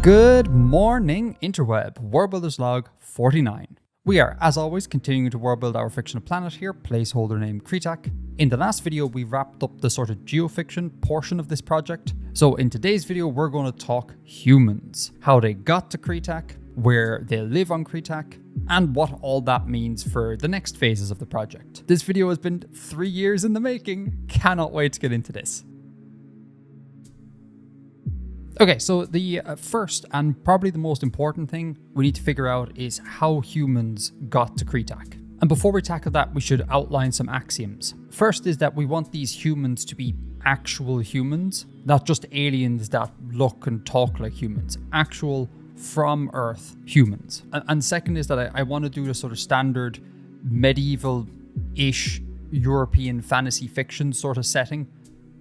Good morning, interweb. Worldbuilder's log 49. We are, as always, continuing to worldbuild our fictional planet here, placeholder name CRETAK. In the last video, we wrapped up the sort of geofiction portion of this project. So in today's video, we're going to talk humans, how they got to CRETAK, where they live on CRETAK, and what all that means for the next phases of the project. This video has been 3 years in the making. Cannot wait to get into this. Okay, so the first and probably the most important thing we need to figure out is how humans got to CRETAK. And before we tackle that, we should outline some axioms. First is that we want these humans to be actual humans, not just aliens that look and talk like humans. Actual, from Earth humans. And second is that I want to do the sort of standard medieval-ish European fantasy fiction sort of setting,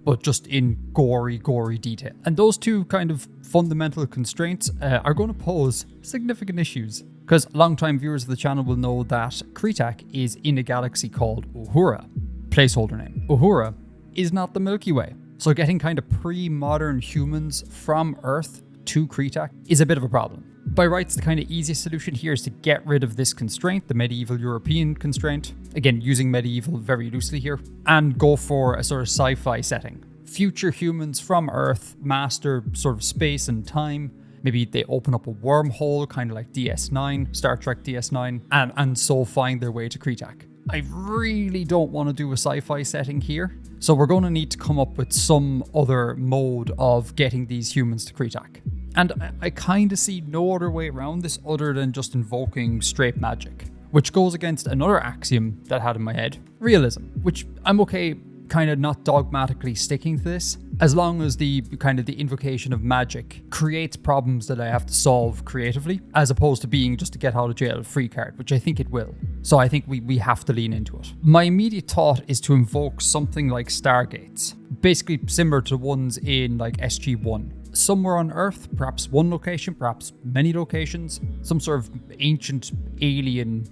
but just in gory detail. And those two kind of fundamental constraints are going to pose significant issues, because long-time viewers of the channel will know that CRETAK is in a galaxy called Uhura, placeholder name. Uhura is not the Milky Way, so getting kind of pre-modern humans from Earth to CRETAK is a bit of a problem. By rights, the kind of easiest solution here is to get rid of this constraint, the medieval European constraint, again using medieval very loosely here, and go for a sort of sci-fi setting. Future humans from Earth master sort of space and time. Maybe they open up a wormhole, kind of like DS9, Star Trek DS9, and so find their way to CRETAK. I really don't want to do a sci-fi setting here, so we're going to need to come up with some other mode of getting these humans to CRETAK. And I kind of see no other way around this other than just invoking straight magic, which goes against another axiom that I had in my head, realism, which I'm okay kind of not dogmatically sticking to this, as long as the kind of the invocation of magic creates problems that I have to solve creatively, as opposed to being just a get out of jail free card, which I think it will. So I think we have to lean into it. My immediate thought is to invoke something like stargates, basically similar to ones in like SG-1. Somewhere on Earth, perhaps one location, perhaps many locations, some sort of ancient alien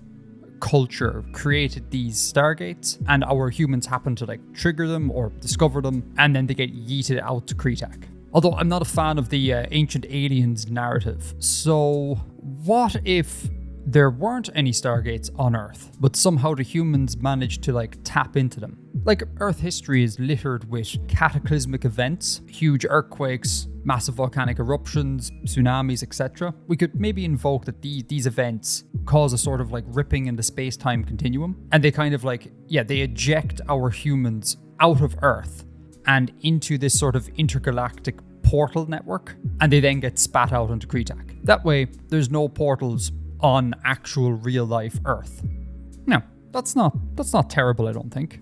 culture created these stargates, and our humans happen to like trigger them or discover them, and then they get yeeted out to CRETAK. Although I'm not a fan of the ancient aliens narrative, so what if there weren't any stargates on Earth, but somehow the humans managed to like tap into them? Like, Earth history is littered with cataclysmic events, huge earthquakes, massive volcanic eruptions, tsunamis, etc. We could maybe invoke that these events cause a sort of like ripping in the space-time continuum, and they kind of like, they eject our humans out of Earth and into this sort of intergalactic portal network, and they then get spat out onto CRETAK. That way, there's no portals on actual real-life Earth. Now, that's not terrible, I don't think.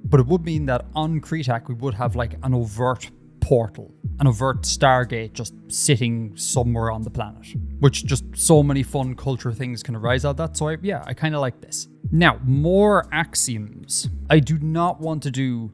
But it would mean that on CRETAK we would have like an overt portal, an overt stargate just sitting somewhere on the planet, which just so many fun culture things can arise out of that. So I kind of like this. Now, more axioms. I do not want to do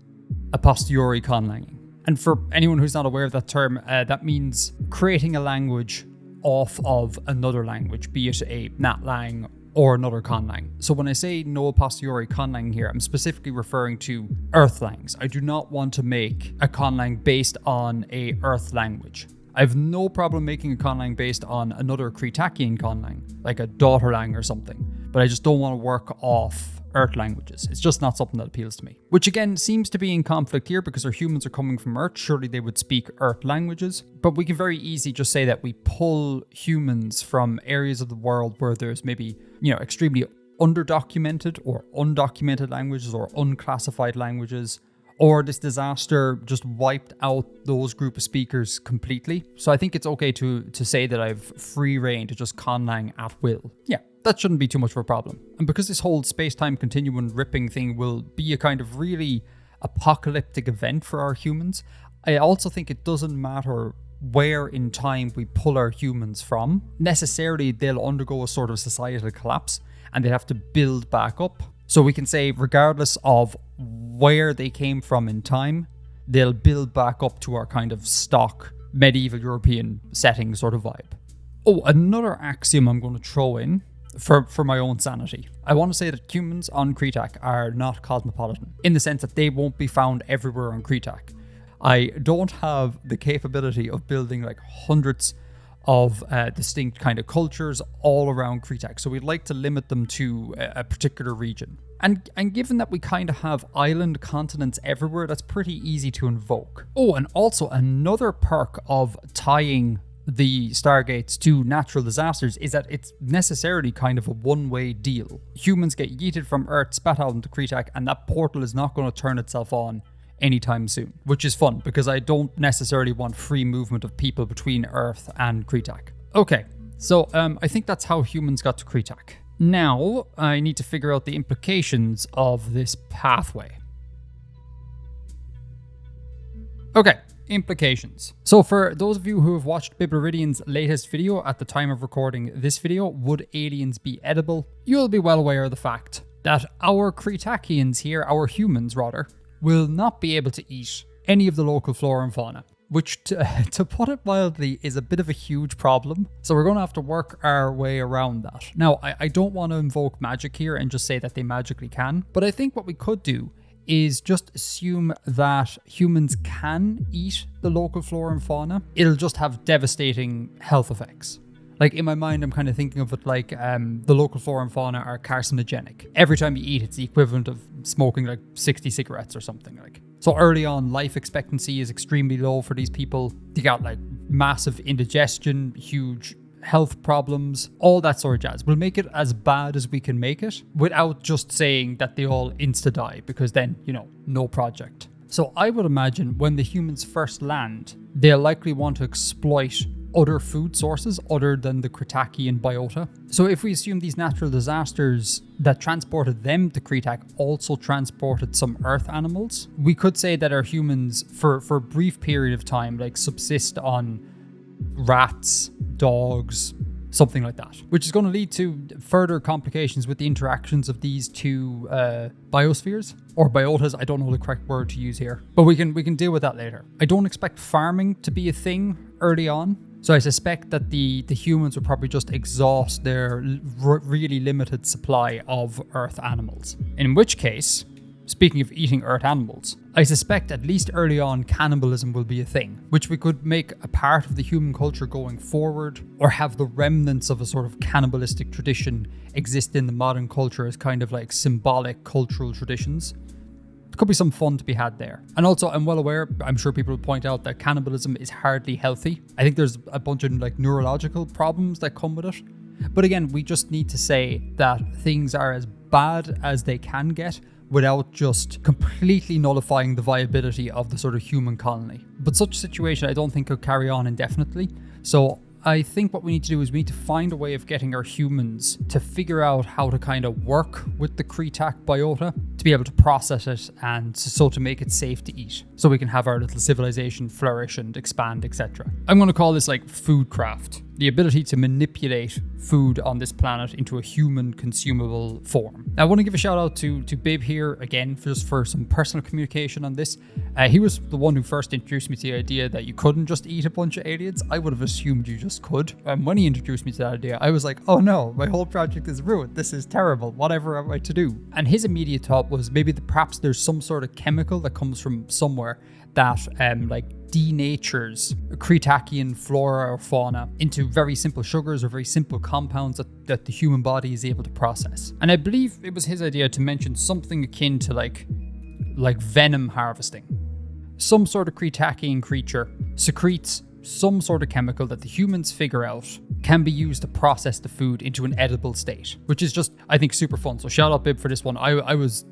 a posteriori conlanging. And for anyone who's not aware of that term, that means creating a language off of another language, be it a natlang or another conlang. So when I say no a posteriori conlang here, I'm specifically referring to earthlangs. I do not want to make a conlang based on a earth language. I have no problem making a conlang based on another CRETAKian conlang, like a daughterlang or something, but I just don't want to work off Earth languages. It's just not something that appeals to me. Which again seems to be in conflict here, because our humans are coming from Earth. Surely they would speak Earth languages. But we can very easily just say that we pull humans from areas of the world where there's maybe, extremely underdocumented or undocumented languages or unclassified languages, or this disaster just wiped out those group of speakers completely. So I think it's okay to say that I've free reign to just conlang at will. Yeah, that shouldn't be too much of a problem. And because this whole space-time continuum ripping thing will be a kind of really apocalyptic event for our humans, I also think it doesn't matter where in time we pull our humans from. Necessarily, they'll undergo a sort of societal collapse and they have to build back up. So we can say, regardless of where they came from in time, they'll build back up to our kind of stock medieval European setting sort of vibe. Oh, another axiom I'm going to throw in for my own sanity. I want to say that humans on CRETAK are not cosmopolitan, in the sense that they won't be found everywhere on CRETAK. I don't have the capability of building like hundreds of distinct kind of cultures all around CRETAK. So we'd like to limit them to a particular region. And given that we kind of have island continents everywhere, that's pretty easy to invoke. Oh, and also another perk of tying the stargates to natural disasters is that it's necessarily kind of a one-way deal. Humans get yeeted from Earth, spat out into CRETAK, and that portal is not going to turn itself on anytime soon, which is fun because I don't necessarily want free movement of people between Earth and CRETAK. Okay, so I think that's how humans got to CRETAK. Now I need to figure out the implications of this pathway. Okay. Implications. So for those of you who have watched Biblivarian's latest video at the time of recording this video, would aliens be edible? You'll be well aware of the fact that our CRETAKians here, our humans rather, will not be able to eat any of the local flora and fauna, which to put it mildly is a bit of a huge problem. So we're going to have to work our way around that. Now, I don't want to invoke magic here and just say that they magically can, but I think what we could do is just assume that humans can eat the local flora and fauna. It'll just have devastating health effects. Like in my mind, I'm kind of thinking of it like the local flora and fauna are carcinogenic. Every time you eat, it's the equivalent of smoking like 60 cigarettes or something like. So early on, life expectancy is extremely low for these people. They got like massive indigestion, huge health problems, all that sort of jazz. We'll make it as bad as we can make it without just saying that they all insta-die, because then, you know, no project. So I would imagine when the humans first land, they'll likely want to exploit other food sources other than the CRETAKian biota. So if we assume these natural disasters that transported them to CRETAK also transported some earth animals, we could say that our humans, for a brief period of time, like subsist on rats, dogs, something like that, which is going to lead to further complications with the interactions of these two biospheres or biotas. I don't know the correct word to use here, but we can deal with that later. I don't expect farming to be a thing early on, so I suspect that the humans would probably just exhaust their really limited supply of earth animals, in which case, speaking of eating earth animals, I suspect at least early on cannibalism will be a thing, which we could make a part of the human culture going forward, or have the remnants of a sort of cannibalistic tradition exist in the modern culture as kind of like symbolic cultural traditions. There could be some fun to be had there. And also, I'm well aware, I'm sure people will point out that cannibalism is hardly healthy. I think there's a bunch of like neurological problems that come with it. But again, we just need to say that things are as bad as they can get without just completely nullifying the viability of the sort of human colony. But such a situation I don't think could carry on indefinitely. So I think what we need to do is we need to find a way of getting our humans to figure out how to kind of work with the CRETAK biota to be able to process it and so to make it safe to eat, so we can have our little civilization flourish and expand, etc. I'm going to call this like foodcraft. The ability to manipulate food on this planet into a human consumable form. Now, I want to give a shout out to Bib here again for some personal communication on this. He was the one who first introduced me to the idea that you couldn't just eat a bunch of aliens. I would have assumed you just could. When he introduced me to that idea, I was like, oh no, my whole project is ruined. This is terrible. Whatever am I to do? And his immediate thought was maybe perhaps there's some sort of chemical that comes from somewhere that like denatures CRETAKian flora or fauna into very simple sugars or very simple compounds that the human body is able to process. And I believe it was his idea to mention something akin to like venom harvesting. Some sort of CRETAKian creature secretes some sort of chemical that the humans figure out can be used to process the food into an edible state, which is just, I think, super fun. So shout out Bib for this one. I was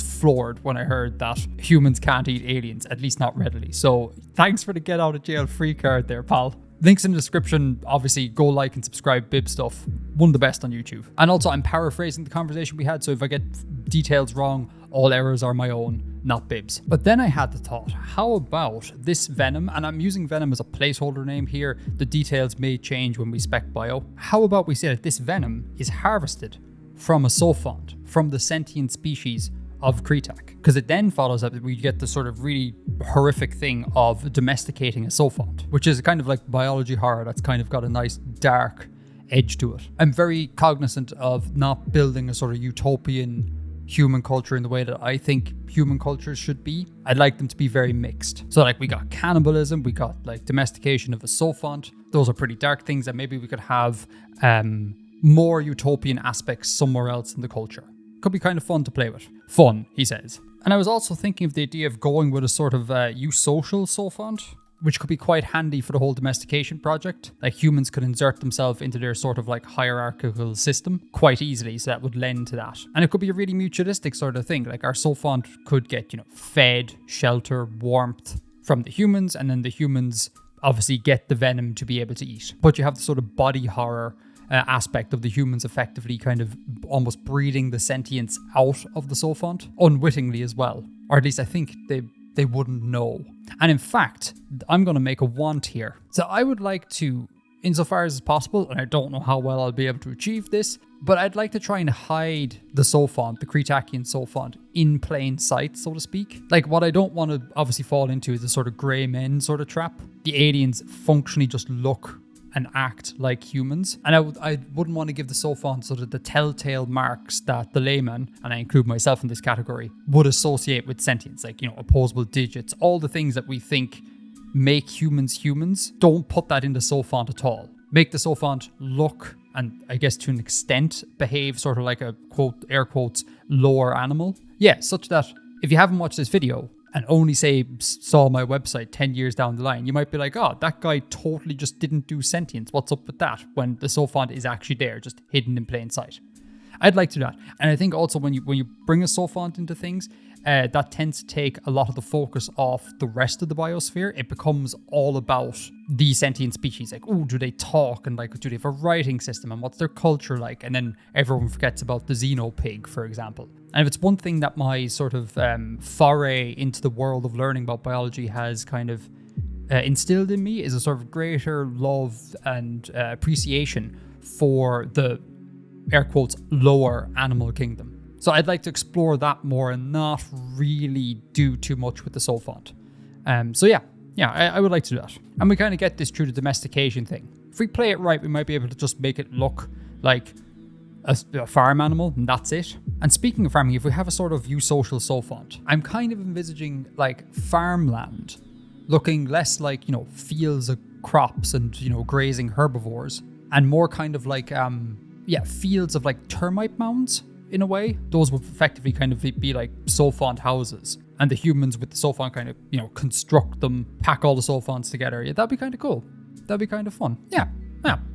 floored when I heard that humans can't eat aliens, at least not readily. So thanks for the get out of jail free card there, pal. Links in the description. Obviously, go like and subscribe. Bib stuff. One of the best on YouTube. And also, I'm paraphrasing the conversation we had, so if I get details wrong, all errors are my own, not Bib's. But then I had the thought, how about this venom, and I'm using venom as a placeholder name here, the details may change when we spec bio. How about we say that this venom is harvested from a sophont, from the sentient species of CRETAK? Because it then follows up that we get the sort of really horrific thing of domesticating a sophont, which is kind of like biology horror that's kind of got a nice dark edge to it. I'm very cognizant of not building a sort of utopian human culture in the way that I think human cultures should be. I'd like them to be very mixed. So like we got cannibalism, we got like domestication of a sophont. Those are pretty dark things, and maybe we could have more utopian aspects somewhere else in the culture. Could be kind of fun to play with. Fun, he says. And I was also thinking of the idea of going with a sort of eusocial sophont, which could be quite handy for the whole domestication project. Like humans could insert themselves into their sort of like hierarchical system quite easily, so that would lend to that. And it could be a really mutualistic sort of thing. Like our sophont could get, fed, shelter, warmth from the humans, and then the humans obviously get the venom to be able to eat. But you have the sort of body horror aspect of the humans effectively kind of almost breeding the sentience out of the sophont, unwittingly as well. Or at least I think they wouldn't know. And in fact, I'm going to make a want here. So I would like to, insofar as possible, and I don't know how well I'll be able to achieve this, but I'd like to try and hide the sophont, the CRETAKian sophont, in plain sight, so to speak. Like what I don't want to obviously fall into is a sort of grey men sort of trap. The aliens functionally just look and act like humans. And I wouldn't want to give the sophont sort of the telltale marks that the layman, and I include myself in this category, would associate with sentience, like, opposable digits, all the things that we think make humans humans. Don't put that in the sophont at all. Make the sophont look, and I guess to an extent, behave sort of like a, quote, air quotes, lower animal. Yeah, such that if you haven't watched this video, and only say saw my website 10 years down the line, you might be like, oh, that guy totally just didn't do sentience. What's up with that? When the sophont is actually there, just hidden in plain sight. I'd like to do that. And I think also when you bring a sophont into things, that tends to take a lot of the focus off the rest of the biosphere. It becomes all about the sentient species. Like, oh, do they talk? And like, do they have a writing system? And what's their culture like? And then everyone forgets about the xenopig, for example. And if it's one thing that my sort of foray into the world of learning about biology has kind of instilled in me, is a sort of greater love and appreciation for the, air quotes, lower animal kingdom. So I'd like to explore that more and not really do too much with the sophont. So I would like to do that. And we kind of get this through the domestication thing. If we play it right, we might be able to just make it look like a farm animal, and that's it. And speaking of farming, if we have a sort of eusocial sophont, I'm kind of envisaging like farmland looking less like, fields of crops and, grazing herbivores, and more kind of like, fields of like termite mounds. In a way, those would effectively kind of be like sophont houses, and the humans with the sophont kind of, construct them, pack all the sophonts together. Yeah, that'd be kind of cool. That'd be kind of fun. Yeah.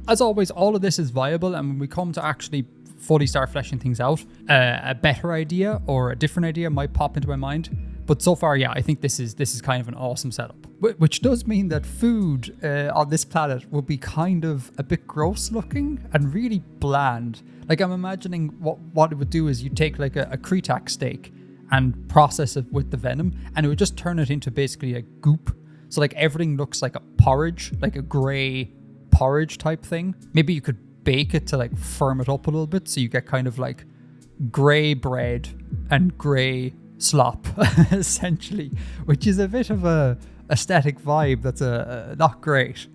As always, all of this is viable, and when we come to actually fully start fleshing things out, a better idea or a different idea might pop into my mind. But so far, I think this is kind of an awesome setup. Which does mean that food on this planet will be kind of a bit gross looking and really bland. Like, I'm imagining what it would do is you take like a CRETAK steak and process it with the venom, and it would just turn it into basically a goop. So like everything looks like a porridge, like a grey porridge type thing. Maybe you could bake it to like firm it up a little bit, so you get kind of like grey bread and grey slop, essentially, which is a bit of a aesthetic vibe that's not great.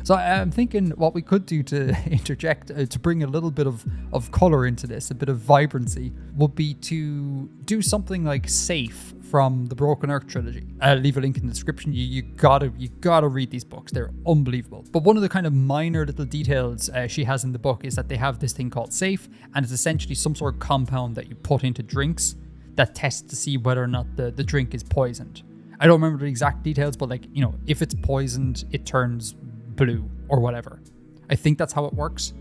So I'm thinking what we could do to interject, to bring a little bit of color into this, a bit of vibrancy, would be to do something like Safe from the Broken Earth trilogy. I'll leave a link in the description. You gotta read these books. They're unbelievable. But one of the kind of minor little details she has in the book is that they have this thing called Safe, and it's essentially some sort of compound that you put into drinks that tests to see whether or not the drink is poisoned. I don't remember the exact details, but like, if it's poisoned, it turns blue or whatever. I think that's how it works.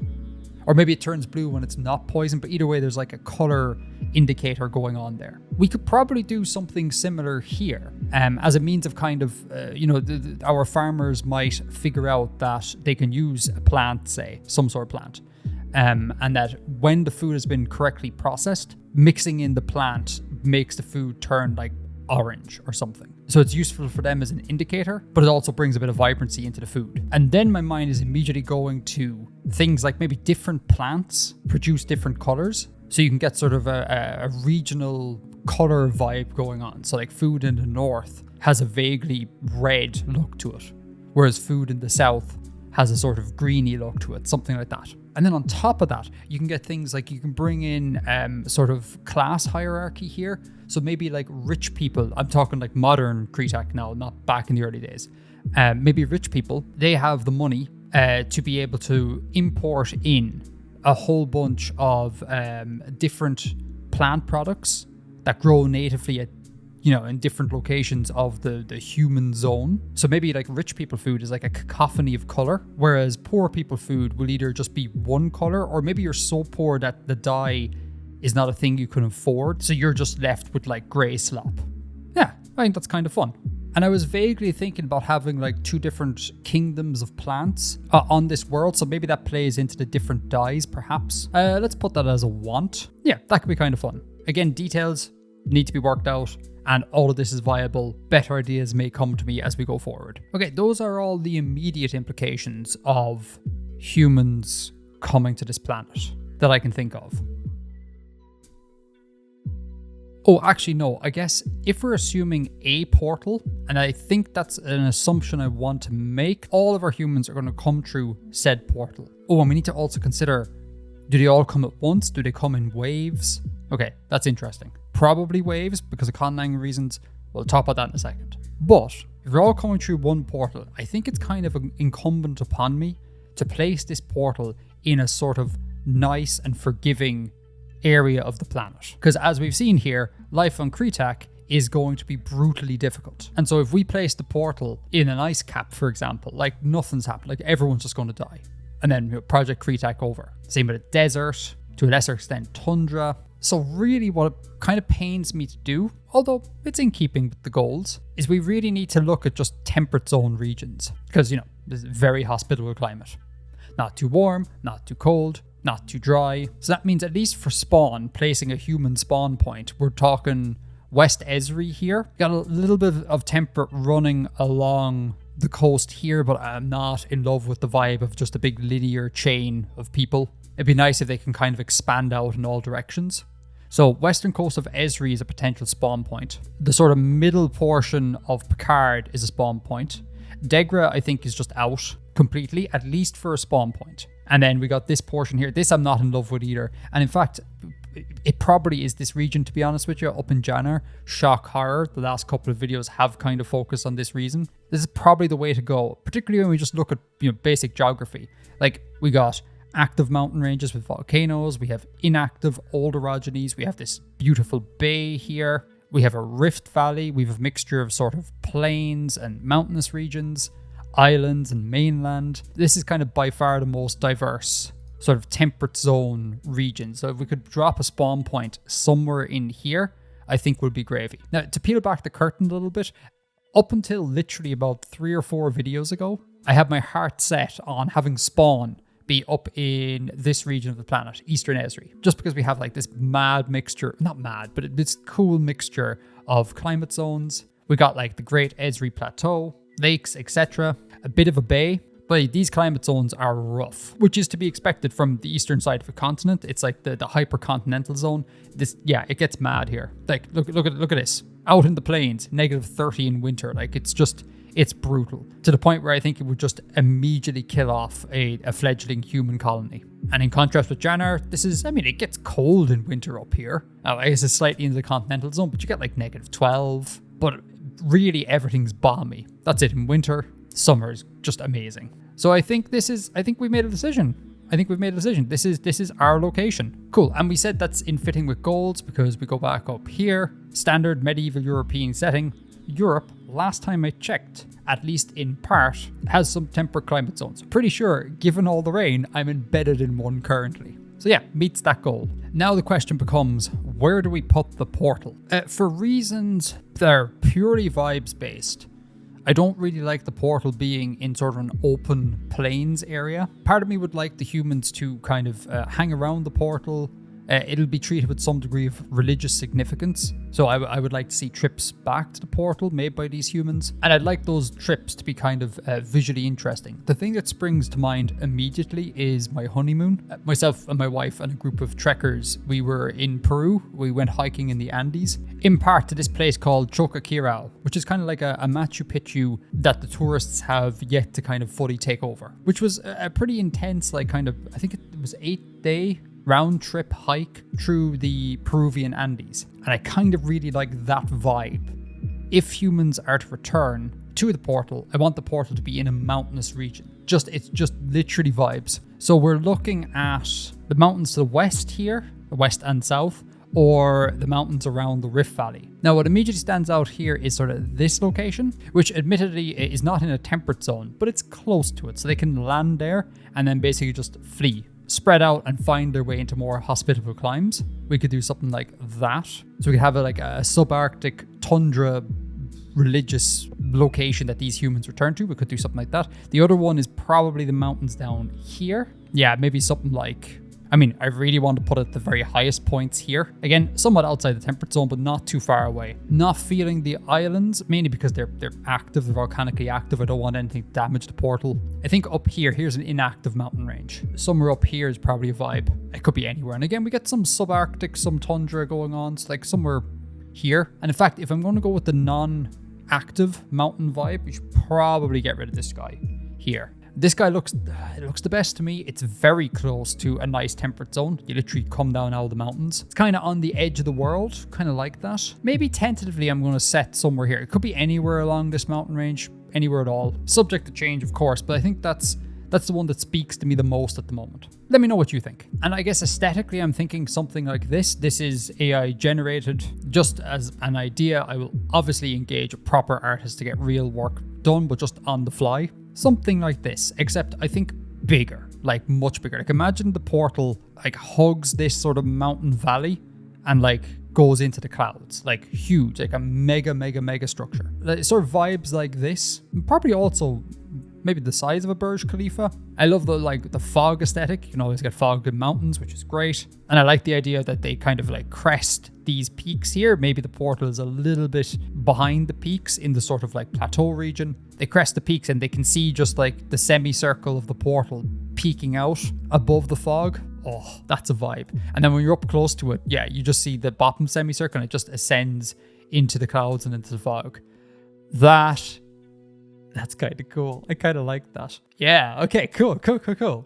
Or maybe it turns blue when it's not poisoned, but either way, there's like a color indicator going on there. We could probably do something similar here, as a means of kind of, our farmers might figure out that they can use a plant, say, some sort of plant, and that when the food has been correctly processed, mixing in the plant makes the food turn like orange or something. So it's useful for them as an indicator, but it also brings a bit of vibrancy into the food. And then my mind is immediately going to things like maybe different plants produce different colors. So you can get sort of a regional color vibe going on. So like food in the north has a vaguely red look to it, whereas food in the south has a sort of greeny look to it, something like that. And then on top of that, you can get things like you can bring in sort of class hierarchy here. So maybe like rich people, I'm talking like modern CRETAK now, not back in the early days. Maybe rich people, they have the money to be able to import in a whole bunch of different plant products that grow natively at, in different locations of the human zone. So maybe like rich people food is like a cacophony of color, whereas poor people food will either just be one color, or maybe you're so poor that the dye is not a thing you can afford. So you're just left with like gray slop. Yeah, I think that's kind of fun. And I was vaguely thinking about having like 2 different kingdoms of plants on this world. So maybe that plays into the different dyes, perhaps. Let's put that as a want. Yeah, that could be kind of fun. Again, details need to be worked out, and all of this is viable. Better ideas may come to me as we go forward. Okay, those are all the immediate implications of humans coming to this planet that I can think of. Oh, actually, no. I guess if we're assuming a portal, and I think that's an assumption I want to make, all of our humans are going to come through said portal. Oh, and we need to also consider, do they all come at once? Do they come in waves? Okay, that's interesting. Probably waves because of conlang reasons. We'll talk about that in a second. But if we're all coming through one portal, I think it's kind of incumbent upon me to place this portal in a sort of nice and forgiving area of the planet. Because as we've seen here, life on CRETAK is going to be brutally difficult. And so if we place the portal in an ice cap, for example, like nothing's happened, like everyone's just going to die. And then Project CRETAK over. Same with a desert, to a lesser extent tundra. So really what it kind of pains me to do, although it's in keeping with the goals, is we really need to look at just temperate zone regions. Because, there's a very hospitable climate. Not too warm, not too cold, not too dry. So that means at least for spawn, placing a human spawn point, we're talking West Esri here. Got a little bit of temperate running along the coast here, but I'm not in love with the vibe of just a big linear chain of people. It'd be nice if they can kind of expand out in all directions. So western coast of Esri is a potential spawn point. The sort of middle portion of Picard is a spawn point. Degra, I think, is just out completely, at least for a spawn point. And then we got this portion here. This I'm not in love with either. And in fact, it probably is this region, to be honest with you, up in Jannar. Shock horror. The last couple of videos have kind of focused on this region. This is probably the way to go, particularly when we just look at basic geography. Like, we got active mountain ranges with volcanoes. We have inactive old orogenies. We have this beautiful bay here. We have a rift valley. We have a mixture of sort of plains and mountainous regions, islands and mainland. This is kind of by far the most diverse sort of temperate zone region. So if we could drop a spawn point somewhere in here, I think would be gravy. Now, to peel back the curtain a little bit, up until literally about 3 or 4 videos ago, I had my heart set on having spawn be up in this region of the planet, Eastern Esri, just because we have like this mad mixture, not mad, but this cool mixture of climate zones. We got like the Great Esri Plateau, lakes, etc. A bit of a bay, but these climate zones are rough, which is to be expected from the eastern side of the continent. It's like the hypercontinental zone. It gets mad here. Like, look at this. Out in the plains, -30 in winter. Like, it's brutal, to the point where I think it would just immediately kill off a fledgling human colony. And in contrast with Jannar, it gets cold in winter up here. I guess it's slightly into the continental zone, but you get like -12. But really everything's balmy. That's it in winter. Summer is just amazing. So I think we made a decision. This is our location. Cool. And we said that's in fitting with goals because we go back up here. Standard medieval European setting. Europe, last time I checked, at least in part, has some temperate climate zones. Pretty sure, given all the rain, I'm embedded in one currently. So yeah, meets that goal. Now the question becomes, where do we put the portal? For reasons that are purely vibes based, I don't really like the portal being in sort of an open plains area. Part of me would like the humans to kind of hang around the portal. It'll be treated with some degree of religious significance. So I would like to see trips back to the portal made by these humans. And I'd like those trips to be kind of visually interesting. The thing that springs to mind immediately is my honeymoon. Myself and my wife and a group of trekkers, we were in Peru. We went hiking in the Andes, in part to this place called Choqquequirau, which is kind of like a Machu Picchu that the tourists have yet to kind of fully take over, which was a pretty intense, like kind of, I think it was 8-day round trip hike through the Peruvian Andes. And I kind of really like that vibe. If humans are to return to the portal, I want the portal to be in a mountainous region. It's just literally vibes. So we're looking at the mountains to the west here, the west and south, or the mountains around the Rift Valley. Now, what immediately stands out here is sort of this location, which admittedly is not in a temperate zone, but it's close to it. So they can land there and then basically just flee, spread out and find their way into more hospitable climes. We could do something like that. So we could have a subarctic tundra religious location that these humans return to. We could do something like that. The other one is probably the mountains down here. Yeah, maybe something like, I really want to put it at the very highest points here. Again, somewhat outside the temperate zone, but not too far away. Not feeling the islands, mainly because they're active, they're volcanically active. I don't want anything to damage the portal. I think up here's an inactive mountain range. Somewhere up here is probably a vibe. It could be anywhere. And again, we get some subarctic, some tundra going on. So like somewhere here. And in fact, if I'm going to go with the non-active mountain vibe, we should probably get rid of this guy here. This guy looks the best to me. It's very close to a nice temperate zone. You literally come down out of the mountains. It's kind of on the edge of the world, kind of like that. Maybe tentatively I'm going to set somewhere here. It could be anywhere along this mountain range, anywhere at all. Subject to change, of course, but I think that's the one that speaks to me the most at the moment. Let me know what you think. And I guess aesthetically, I'm thinking something like this. This is AI generated. Just as an idea, I will obviously engage a proper artist to get real work done, but just on the fly. Something like this, except I think bigger, like much bigger. Like imagine the portal like hugs this sort of mountain valley and like goes into the clouds, like huge, like a mega structure. It sort of vibes like this. Probably also maybe the size of a Burj Khalifa. I love the fog aesthetic. You can always get fog in mountains, which is great. And I like the idea that they kind of like crest these peaks here. Maybe the portal is a little bit behind the peaks in the sort of like plateau region. They crest the peaks and they can see just like the semicircle of the portal peeking out above the fog. Oh, that's a vibe. And then when you're up close to it, yeah, you just see the bottom semicircle and it just ascends into the clouds and into the fog. That's kind of cool. I kind of like that. Yeah, okay, cool.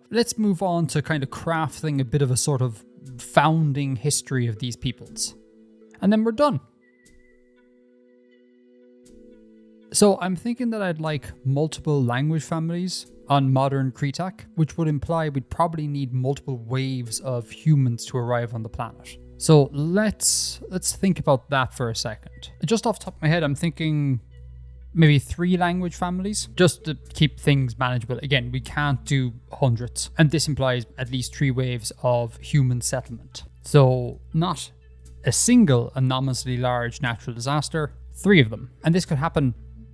Let's move on to kind of crafting a bit of a sort of founding history of these peoples. And then we're done. So I'm thinking that I'd like multiple language families on modern CRETAK, which would imply we'd probably need multiple waves of humans to arrive on the planet. So let's think about that for a second. Just off the top of my head, I'm thinking maybe 3 language families, just to keep things manageable. Again, we can't do hundreds, and this implies at least 3 waves of human settlement. So not a single anomalously large natural disaster, 3 of them. And this could happen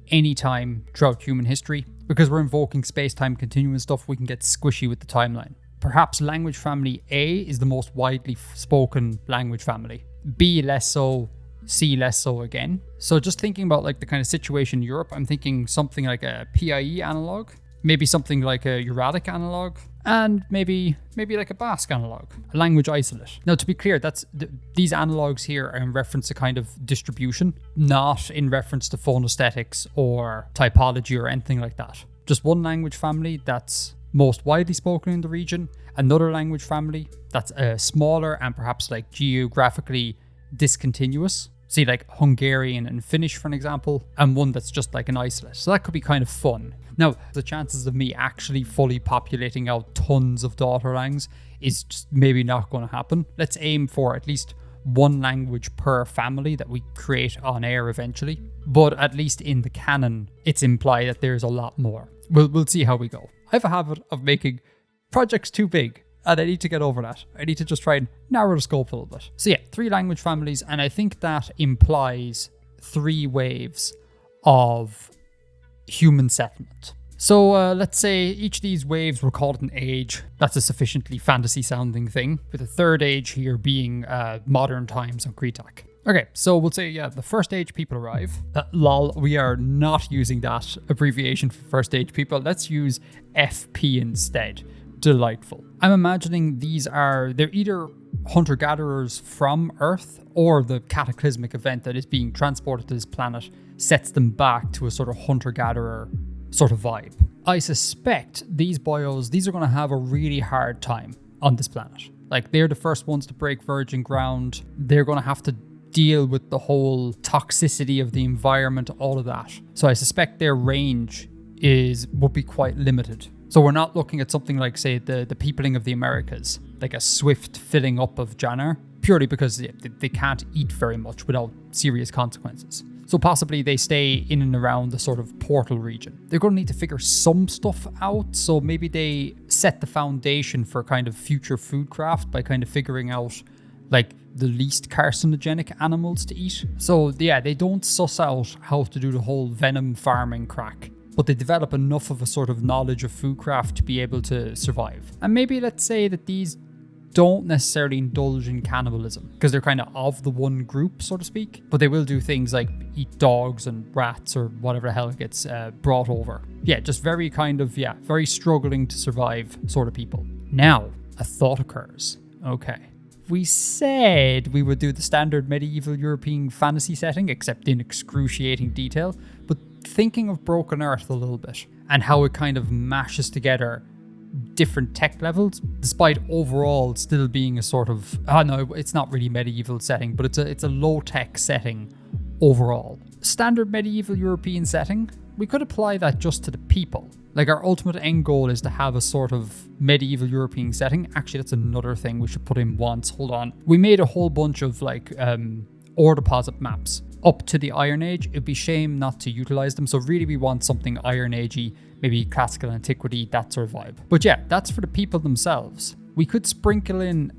anytime throughout human history. Because we're invoking space-time continuum and stuff, we can get squishy with the timeline. Perhaps language family A is the most widely spoken language family. B less so, C less so again. So just thinking about like the kind of situation in Europe, I'm thinking something like a PIE analog, maybe something like a Uratic analog, and maybe like a Basque analog, a language isolate. Now, to be clear, these analogs here are in reference to kind of distribution, not in reference to phonesthetics or typology or anything like that. Just one language family that's most widely spoken in the region, another language family that's smaller and perhaps like geographically discontinuous. See like Hungarian and Finnish, for an example, and one that's just like an isolate. So that could be kind of fun. Now, the chances of me actually fully populating out tons of daughterlangs is just maybe not going to happen. Let's aim for at least one language per family that we create on air eventually. But at least in the canon, it's implied that there's a lot more. We'll see how we go. I have a habit of making projects too big, and I need to get over that. I need to just try and narrow the scope a little bit. So yeah, 3 language families, and I think that implies 3 waves of human settlement. So let's say each of these waves, we'll call it an age. That's a sufficiently fantasy sounding thing, with the 3rd age here being modern times on CRETAK. Okay, so we'll say, yeah, the first age people arrive. Lol, we are not using that abbreviation for first age people. Let's use FP instead. Delightful. I'm imagining they're either hunter-gatherers from Earth, or the cataclysmic event that is being transported to this planet sets them back to a sort of hunter-gatherer sort of vibe. I suspect these are going to have a really hard time on this planet. Like, they're the first ones to break virgin ground. They're going to have to deal with the whole toxicity of the environment, all of that. So I suspect their range would be quite limited. So we're not looking at something like, say, the peopling of the Americas, like a swift filling up of Jannar, purely because they can't eat very much without serious consequences. So possibly they stay in and around the sort of portal region. They're going to need to figure some stuff out, so maybe they set the foundation for kind of future foodcraft by kind of figuring out like the least carcinogenic animals to eat. So yeah, they don't suss out how to do the whole venom farming crack, but they develop enough of a sort of knowledge of foodcraft to be able to survive. And maybe let's say that these don't necessarily indulge in cannibalism because they're kind of the one group, so to speak, but they will do things like eat dogs and rats or whatever the hell gets brought over. Yeah, just very very struggling to survive sort of people. Now, a thought occurs. Okay. We said we would do the standard medieval European fantasy setting, except in excruciating detail, but thinking of Broken Earth a little bit and how it kind of mashes together different tech levels, despite overall still being a sort of, it's not really medieval setting, but it's a low-tech setting overall. Standard medieval European setting, we could apply that just to the people. Like, our ultimate end goal is to have a sort of medieval European setting. Actually, that's another thing we should put in once. Hold on. We made a whole bunch of like ore deposit maps up to the Iron Age. It'd be shame not to utilize them. So really we want something Iron Agey, maybe classical antiquity, that sort of vibe. But yeah, that's for the people themselves. We could sprinkle in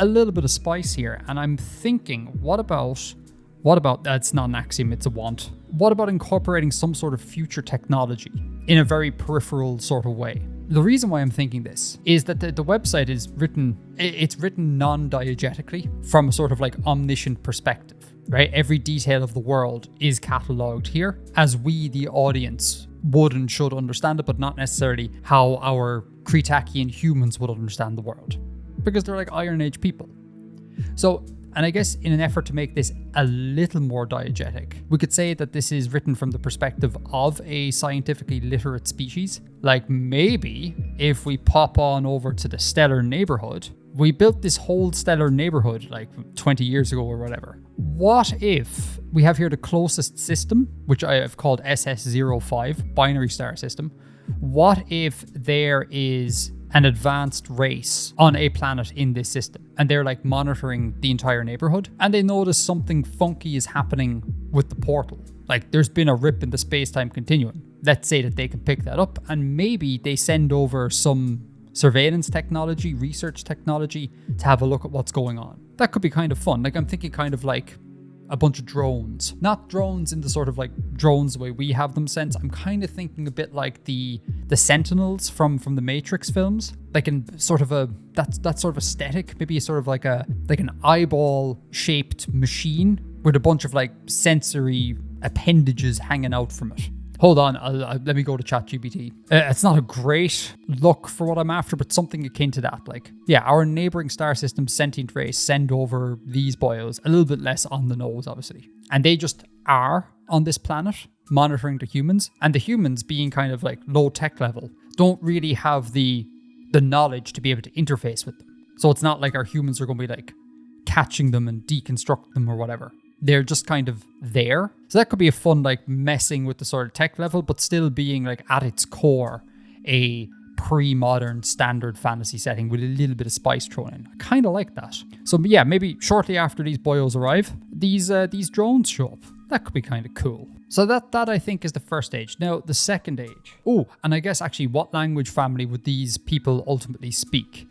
a little bit of spice here. And I'm thinking, what about, that's not an axiom, it's a want. What about incorporating some sort of future technology in a very peripheral sort of way? The reason why I'm thinking this is that the website is written non-diegetically from a sort of like omniscient perspective, right? Every detail of the world is catalogued here as we, the audience, would and should understand it, but not necessarily how our CRETAKian humans would understand the world, because they're like Iron Age people. So, and I guess in an effort to make this a little more diegetic, we could say that this is written from the perspective of a scientifically literate species. Like, maybe if we pop on over to the stellar neighborhood, we built this whole stellar neighborhood like 20 years ago or whatever. What if we have here the closest system, which I have called SS05, binary star system. What if there is an advanced race on a planet in this system, and they're like monitoring the entire neighborhood, and they notice something funky is happening with the portal? Like, there's been a rip in the space-time continuum. Let's say that they can pick that up, and maybe they send over some surveillance technology, research technology to have a look at what's going on. That could be kind of fun. Like, I'm thinking kind of like a bunch of drones. Not drones in the sort of like drones the way we have them sense. I'm kind of thinking a bit like the Sentinels from the Matrix films. Like in sort of that sort of aesthetic, maybe sort of like an eyeball shaped machine with a bunch of like sensory appendages hanging out from it. Hold on, let me go to ChatGPT. It's not a great look for what I'm after, but something akin to that. Like, yeah, our neighboring star system sentient race send over these boyos, a little bit less on the nose, obviously. And they just are on this planet, monitoring the humans. And the humans, being kind of like low tech level, don't really have the knowledge to be able to interface with them. So it's not like our humans are going to be like catching them and deconstructing them or whatever. They're just kind of there. So that could be a fun, like, messing with the sort of tech level, but still being, like, at its core, a pre-modern standard fantasy setting with a little bit of spice thrown in. I kind of like that. So, yeah, maybe shortly after these boyos arrive, these drones show up. That could be kind of cool. So that I think is the first age. Now, the second age. Oh, and I guess actually what language family would these people ultimately speak?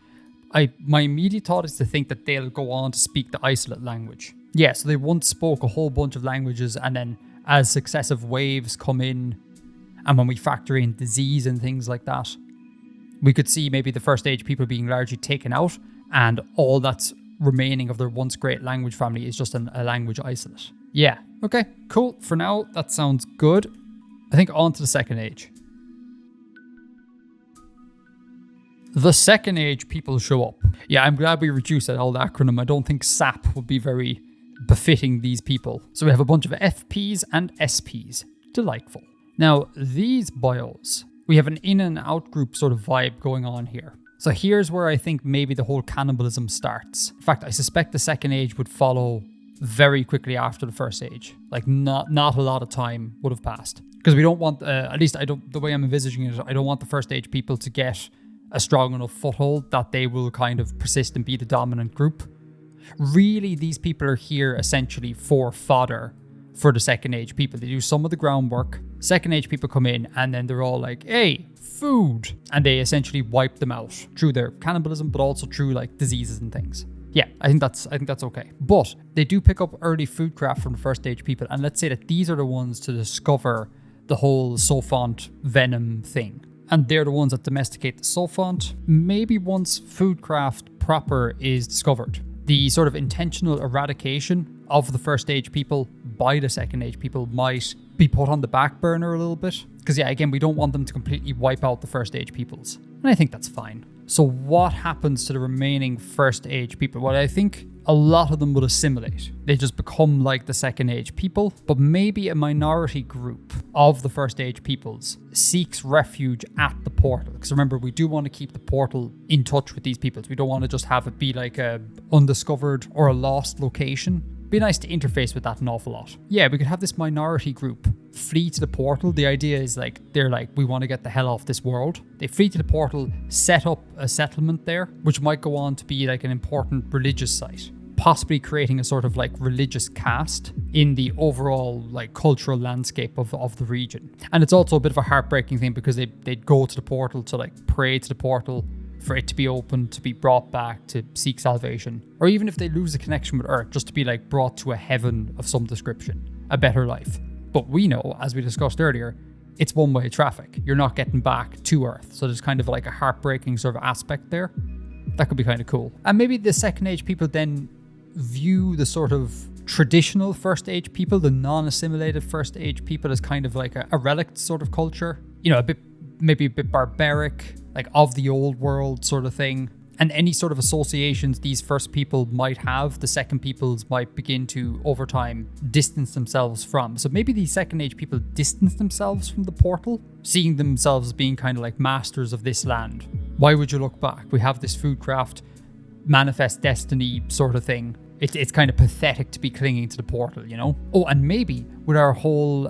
My immediate thought is to think that they'll go on to speak the isolate language. Yeah, so they once spoke a whole bunch of languages, and then as successive waves come in, and when we factor in disease and things like that, we could see maybe the first age people being largely taken out, and all that's remaining of their once great language family is just a language isolate. Yeah, okay, cool. For now, that sounds good. I think on to the second age. The second age people show up. Yeah, I'm glad we reduced that old acronym. I don't think SAP would be very befitting these people. So we have a bunch of FPs and SPs. Delightful. Now, these bios, we have an in and out group sort of vibe going on here. So here's where I think maybe the whole cannibalism starts. In fact, I suspect the second age would follow very quickly after the first age. Like not a lot of time would have passed. Because we don't want, at least the way I'm envisaging it, I don't want the first age people to get a strong enough foothold that they will kind of persist and be the dominant group. Really, these people are here essentially for fodder for the second age people. They do some of the groundwork. Second age people come in and then they're all like, hey, food. And they essentially wipe them out through their cannibalism, but also through like diseases and things. Yeah, I think that's okay. But they do pick up early food craft from the first stage people. And let's say that these are the ones to discover the whole sulfont venom thing. And they're the ones that domesticate the sulfont. Maybe once food craft proper is discovered, the sort of intentional eradication of the first age people by the second age people might be put on the back burner a little bit. Because yeah, again, we don't want them to completely wipe out the first age peoples. And I think that's fine. So what happens to the remaining first age people? Well, I think a lot of them will assimilate. They just become like the second age people, but maybe a minority group of the first age peoples seeks refuge at the portal. Because remember, we do want to keep the portal in touch with these peoples. We don't want to just have it be like a undiscovered or a lost location. Be nice to interface with that an awful lot. Yeah, we could have this minority group flee to the portal. The idea is like, they're like, we want to get the hell off this world. They flee to the portal, set up a settlement there, which might go on to be like an important religious site, possibly creating a sort of like religious caste in the overall like cultural landscape of the region. And it's also a bit of a heartbreaking thing because they'd go to the portal to like pray to the portal for it to be open, to be brought back, to seek salvation. Or even if they lose a connection with Earth, just to be like brought to a heaven of some description, a better life. But we know, as we discussed earlier, it's one-way traffic. You're not getting back to Earth. So there's kind of like a heartbreaking sort of aspect there. That could be kind of cool. And maybe the second age people then view the sort of traditional first age people, the non-assimilated first age people, as kind of like a relict sort of culture. You know, maybe a bit barbaric, like of the old world sort of thing. And any sort of associations these first people might have, the second peoples might begin to, over time, distance themselves from. So maybe these second age people distance themselves from the portal, seeing themselves as being kind of like masters of this land. Why would you look back? We have this food craft, manifest destiny sort of thing. It's kind of pathetic to be clinging to the portal, you know? Oh, and maybe with our whole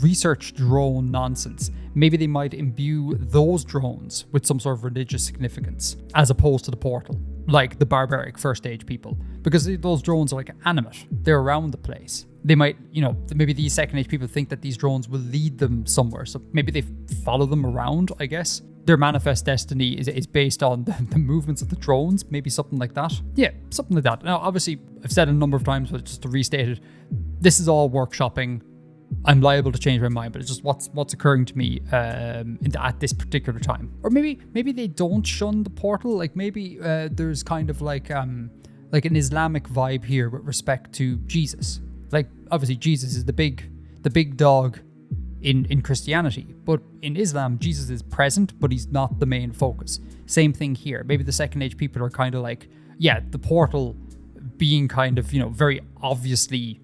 research drone nonsense, maybe they might imbue those drones with some sort of religious significance as opposed to the portal, like the barbaric first age people, because those drones are like animate. They're around the place. They might, you know, maybe these second age people think that these drones will lead them somewhere. So maybe they follow them around, I guess. Their manifest destiny is based on the movements of the drones, maybe something like that. Yeah, something like that. Now, obviously, I've said it a number of times, but just to restate it, this is all workshopping. I'm liable to change my mind, but it's just what's occurring to me at this particular time. Or maybe they don't shun the portal. Like maybe there's kind of like an Islamic vibe here with respect to Jesus. Like obviously Jesus is the big dog in Christianity, but in Islam Jesus is present, but he's not the main focus. Same thing here. Maybe the second age people are kind of like, yeah, the portal being kind of, you know, very obviously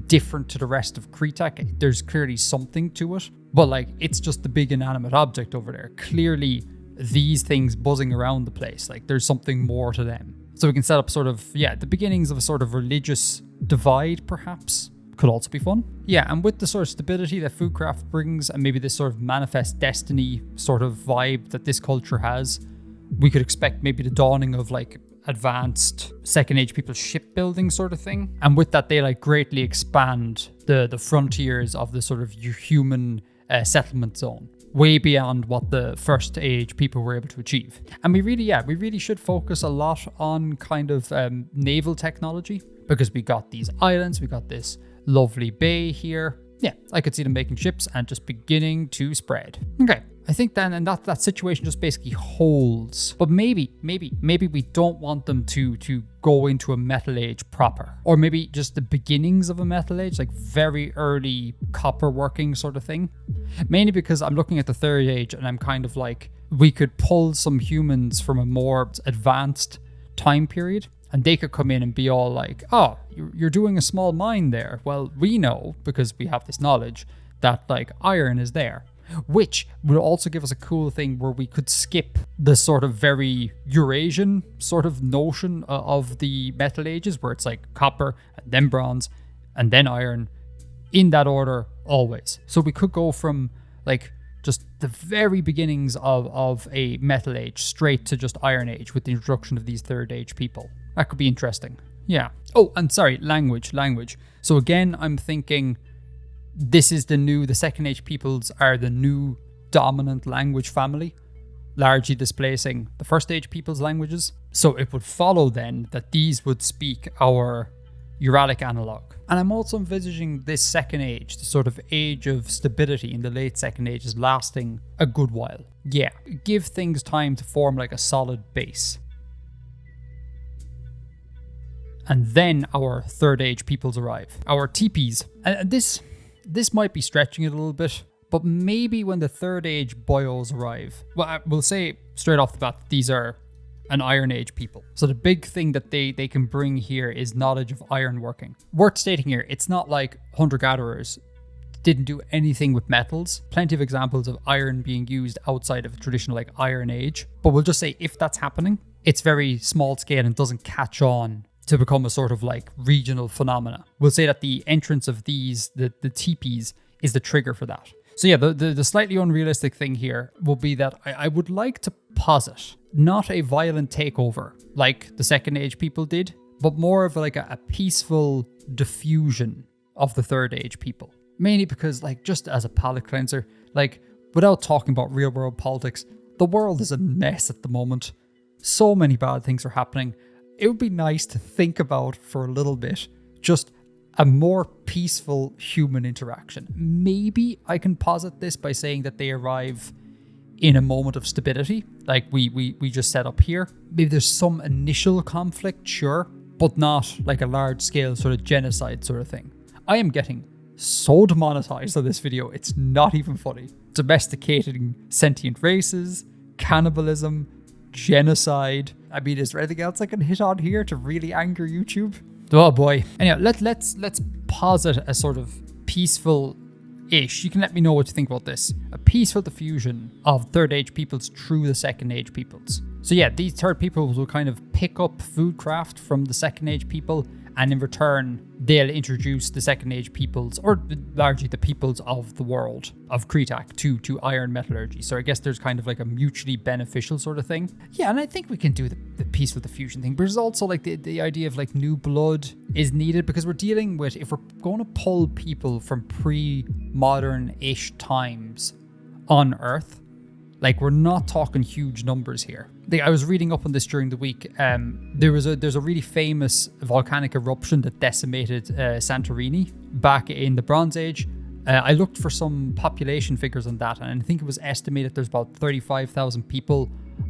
different to the rest of CRETAK. There's clearly something to it, but like it's just the big inanimate object over there. Clearly these things buzzing around the place, like there's something more to them. So we can set up sort of, yeah, the beginnings of a sort of religious divide perhaps. Could also be fun. Yeah, and with the sort of stability that Foodcraft brings, and maybe this sort of manifest destiny sort of vibe that this culture has, we could expect maybe the dawning of like advanced second age people shipbuilding sort of thing. And with that, they like greatly expand the frontiers of the sort of human settlement zone, way beyond what the first age people were able to achieve. And we really should focus a lot on kind of naval technology, because we got these islands, we got this lovely bay here. Yeah, I could see them making ships and just beginning to spread. Okay, I think then, and that situation just basically holds. But maybe we don't want them to go into a metal age proper, or maybe just the beginnings of a metal age, like very early copper working sort of thing. Mainly because I'm looking at the third age and I'm kind of like, we could pull some humans from a more advanced time period, and they could come in and be all like, oh, you're doing a small mine there. Well, we know, because we have this knowledge, that like iron is there. which will also give us a cool thing where we could skip the sort of very Eurasian sort of notion of the Metal Ages, where it's like copper and then bronze and then iron, in that order always. So we could go from like just the very beginnings of a Metal Age straight to just Iron Age with the introduction of these Third Age people. That could be interesting. Yeah. Oh, and sorry, language. So again, I'm thinking this is the Second Age peoples are the new dominant language family, largely displacing the First Age people's languages. So it would follow then that these would speak our Uralic analog. And I'm also envisaging this Second Age, the sort of age of stability in the late Second Age, is lasting a good while. Yeah, give things time to form like a solid base. And then our Third Age peoples arrive. Our teepees. And this might be stretching it a little bit, but maybe when the Third Age boyos arrive, well, we'll say straight off the bat, these are an Iron Age people. So the big thing that they can bring here is knowledge of iron working. Worth stating here, it's not like hunter-gatherers didn't do anything with metals. Plenty of examples of iron being used outside of traditional like Iron Age. But we'll just say if that's happening, it's very small scale and doesn't catch on to become a sort of like regional phenomena. We'll say that the entrance of these, the teepees, is the trigger for that. So yeah, the slightly unrealistic thing here will be that I would like to posit not a violent takeover like the Second Age people did, but more of like a peaceful diffusion of the Third Age people. Mainly because, like, just as a palate cleanser, like, without talking about real world politics, the world is a mess at the moment. So many bad things are happening. It would be nice to think about for a little bit just a more peaceful human interaction. Maybe I can posit this by saying that they arrive in a moment of stability, like we just set up here. Maybe there's some initial conflict, sure, but not like a large scale sort of genocide sort of thing. I am getting so demonetized on this video, it's not even funny. Domesticating sentient races, cannibalism, genocide. I mean, is there anything else I can hit on here to really anger YouTube? Oh boy. Anyway, let's posit a sort of peaceful-ish. You can let me know what you think about this. A peaceful diffusion of Third Age peoples through the Second Age peoples. So yeah, these third peoples will kind of pick up foodcraft from the Second Age people, and in return, they'll introduce the Second Age peoples, or largely the peoples of the world, of CRETAK, to iron metallurgy. So I guess there's kind of like a mutually beneficial sort of thing. Yeah, and I think we can do the peaceful diffusion thing. But there's also like the idea of like new blood is needed, because we're dealing with, if we're going to pull people from pre-modern-ish times on Earth, like, we're not talking huge numbers here. I was reading up on this during the week. There's a really famous volcanic eruption that decimated Santorini back in the Bronze Age. I looked for some population figures on that, and I think it was estimated there's about 35,000 people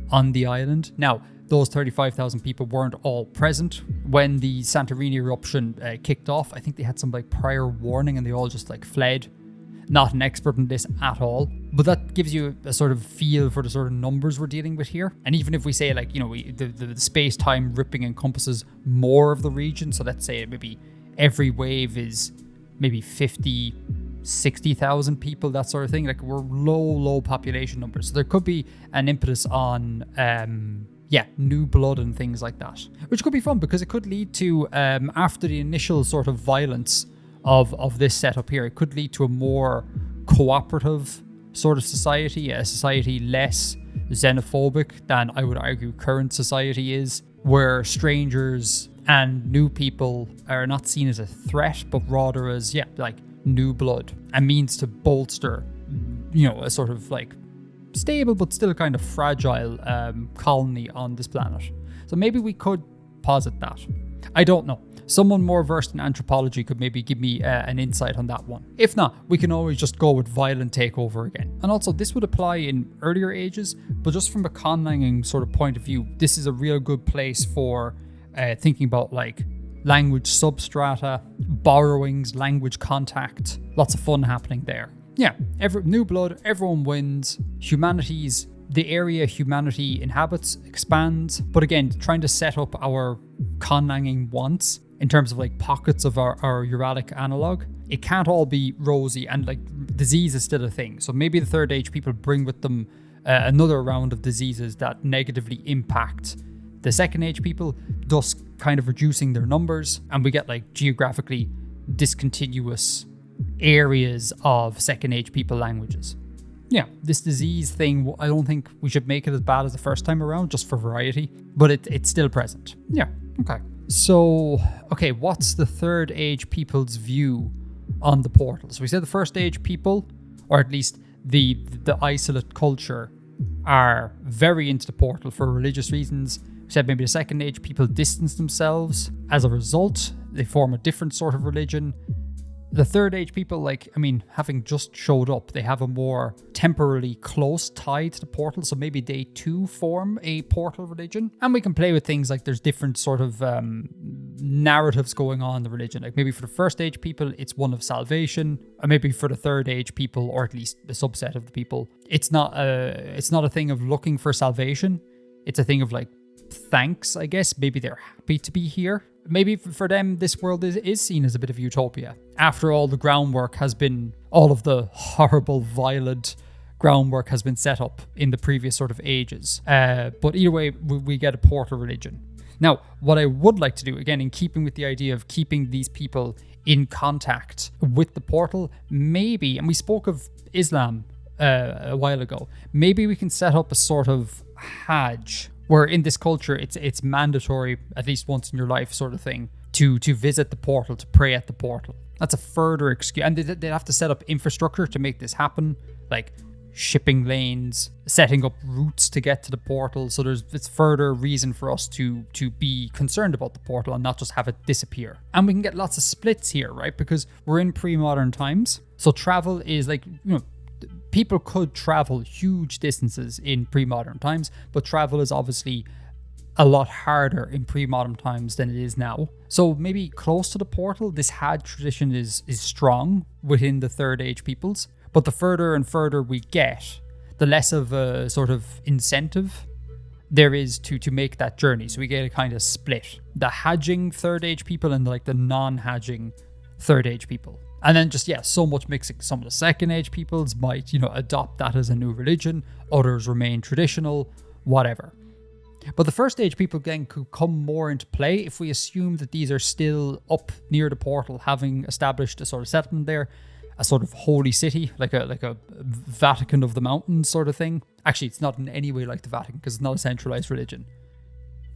on the island. Now, those 35,000 people weren't all present when the Santorini eruption kicked off. I think they had some like prior warning and they all just like fled. Not an expert in this at all, but that gives you a sort of feel for the sort of numbers we're dealing with here. And even if we say, like, you know, the space-time ripping encompasses more of the region, so let's say maybe every wave is maybe 50, 60,000 people, that sort of thing. Like, we're low population numbers. So there could be an impetus on, new blood and things like that, which could be fun because it could lead to, after the initial sort of violence of this setup here, it could lead to a more cooperative sort of society, a society less xenophobic than I would argue current society is, where strangers and new people are not seen as a threat, but rather as, like new blood, a means to bolster, a sort of like stable but still kind of fragile colony on this planet. So maybe we could posit that. I don't know. Someone more versed in anthropology could maybe give me an insight on that one. If not, we can always just go with violent takeover again. And also, this would apply in earlier ages, but just from a conlanging sort of point of view, this is a real good place for thinking about like language substrata, borrowings, language contact. Lots of fun happening there. Yeah, new blood, everyone wins. Humanity's the area humanity inhabits expands, but again, trying to set up our conlanging wants in terms of like pockets of our Uralic analog, it can't all be rosy, and like disease is still a thing. So maybe the third age people bring with them another round of diseases that negatively impact the second age people, thus kind of reducing their numbers, and we get like geographically discontinuous areas of second age people languages. Yeah, this disease thing, I don't think we should make it as bad as the first time around, just for variety, but it's still present. Yeah, okay. So, okay, what's the third age people's view on the portal? So we said the first age people, or at least the isolate culture, are very into the portal for religious reasons. We said maybe the second age people distance themselves. As a result, they form a different sort of religion. The third age people, having just showed up, they have a more temporarily close tie to the portal, so maybe they too form a portal religion. And we can play with things like there's different sort of narratives going on in the religion. Like maybe for the first age people, it's one of salvation, or maybe for the third age people, or at least a subset of the people, it's not a thing of looking for salvation. It's a thing of like thanks, I guess. Maybe they're happy to be here. Maybe for them, this world is seen as a bit of utopia. After all, the groundwork has been, all of the horrible, violent groundwork has been set up in the previous sort of ages. But either way, we get a portal religion. Now, what I would like to do, again, in keeping with the idea of keeping these people in contact with the portal, maybe, and we spoke of Islam a while ago, maybe we can set up a sort of Hajj, where in this culture, it's mandatory, at least once in your life sort of thing, to visit the portal, to pray at the portal. That's a further excuse. And they have to set up infrastructure to make this happen, like shipping lanes, setting up routes to get to the portal. So it's further reason for us to be concerned about the portal and not just have it disappear. And we can get lots of splits here, right? Because we're in pre-modern times. So travel is like, people could travel huge distances in pre-modern times, but travel is obviously a lot harder in pre-modern times than it is now. So maybe close to the portal, this Hajj tradition is strong within the third age peoples, but the further and further we get, the less of a sort of incentive there is to make that journey. So we get a kind of split. The Hajjing third age people and like the non-Hajjing third age people. And then just, so much mixing. Some of the second age peoples might, adopt that as a new religion. Others remain traditional, whatever. But the first age people again could come more into play if we assume that these are still up near the portal, having established a sort of settlement there, a sort of holy city, like a Vatican of the mountains sort of thing. Actually, it's not in any way like the Vatican because it's not a centralized religion.